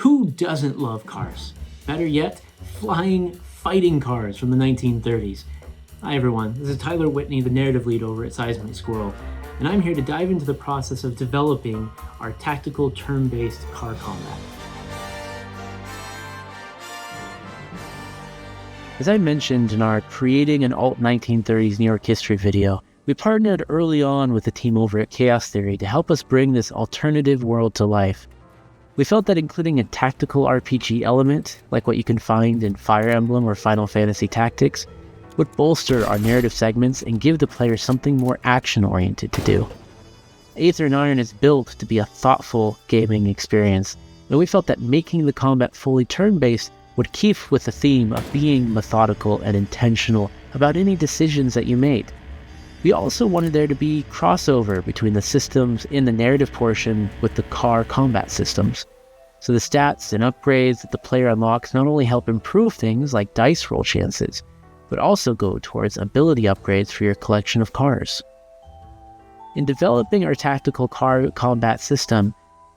Who doesn't love cars? Better yet, flying fighting cars from the 1930s. Hi everyone, this is Tyler Whitney, the narrative lead over at Seismic Squirrel, and I'm here to dive into the process of developing our tactical turn-based car combat. As I mentioned in our Creating an Alt 1930s New York History video, we partnered early on with the team over at Chaos Theory to help us bring this alternative world to life. We felt that including a tactical RPG element, like what you can find in Fire Emblem or Final Fantasy Tactics, would bolster our narrative segments and give the player something more action-oriented to do. Aether Iron is built to be a thoughtful gaming experience, and we felt that making the combat fully turn-based would keep with the theme of being methodical and intentional about any decisions that you made. We also wanted there to be crossover between the systems in the narrative portion with the car combat systems. So the stats and upgrades that the player unlocks not only help improve things like dice roll chances, but also go towards ability upgrades for your collection of cars. In developing our tactical car combat system,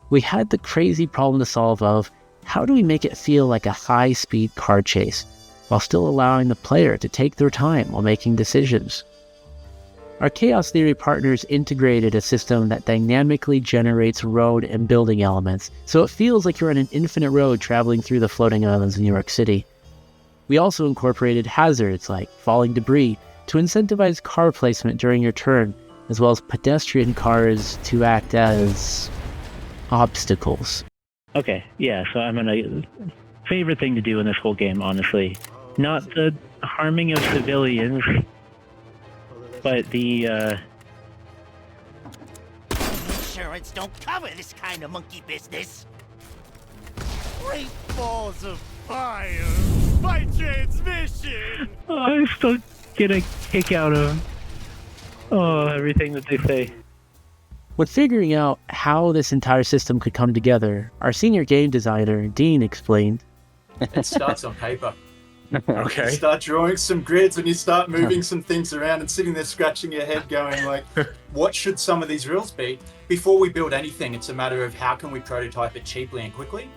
we had the crazy problem to solve of how do we make it feel like a high-speed car chase, while still allowing the player to take their time while making decisions. Our Chaos Theory partners integrated a system that dynamically generates road and building elements, so it feels like you're on an infinite road traveling through the floating islands of New York City. We also incorporated hazards like falling debris to incentivize car placement during your turn, as well as pedestrian cars to act as obstacles. Okay, yeah, so I'm gonna... Favorite thing to do in this whole game, honestly. Not the harming of civilians, but the, Insurance don't cover this kind of monkey business. Great balls of fire! My transmission! I still get a kick out of everything that they say. When figuring out how this entire system could come together, our senior game designer, Dean, explained, It starts on paper. Okay. You start drawing some grids and you start moving some things around and sitting there scratching your head going like, what should some of these rules be? Before we build anything, it's a matter of how can we prototype it cheaply and quickly?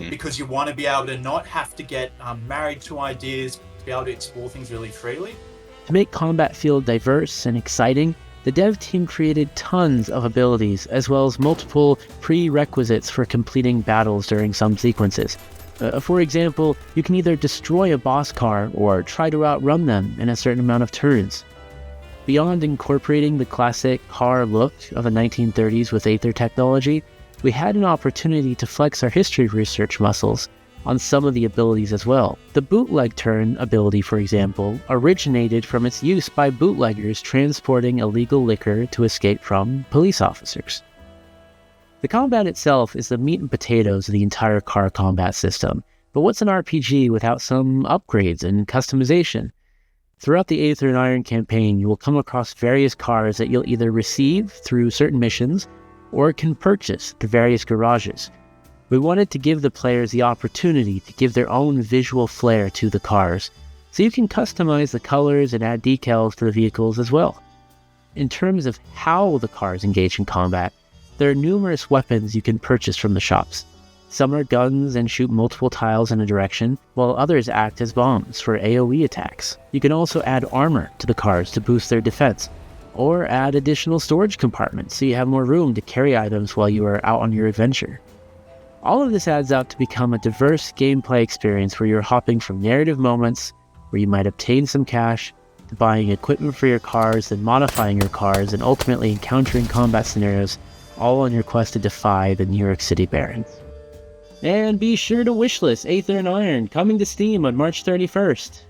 Because you want to be able to not have to get married to ideas, to be able to explore things really freely. to make combat feel diverse and exciting, the dev team created tons of abilities, as well as multiple prerequisites for completing battles during some sequences. For example, you can either destroy a boss car or try to outrun them in a certain amount of turns. Beyond incorporating the classic car look of the 1930s with Aether technology, we had an opportunity to flex our history research muscles on some of the abilities as well. The bootleg turn ability, for example, originated from its use by bootleggers transporting illegal liquor to escape from police officers. The combat itself is the meat and potatoes of the entire car combat system, but what's an RPG without some upgrades and customization? Throughout the Aether Iron campaign, you will come across various cars that you'll either receive through certain missions or can purchase at the various garages. We wanted to give the players the opportunity to give their own visual flair to the cars, so you can customize the colors and add decals to the vehicles as well. In terms of how the cars engage in combat, there are numerous weapons you can purchase from the shops. Some are guns and shoot multiple tiles in a direction, while others act as bombs for AoE attacks. You can also add armor to the cars to boost their defense, or add additional storage compartments so you have more room to carry items while you are out on your adventure. All of this adds up to become a diverse gameplay experience where you're hopping from narrative moments where you might obtain some cash, to buying equipment for your cars, then modifying your cars, and ultimately encountering combat scenarios, all on your quest to defy the New York City Barons. And be sure to wishlist Aether Iron, coming to Steam on March 31st.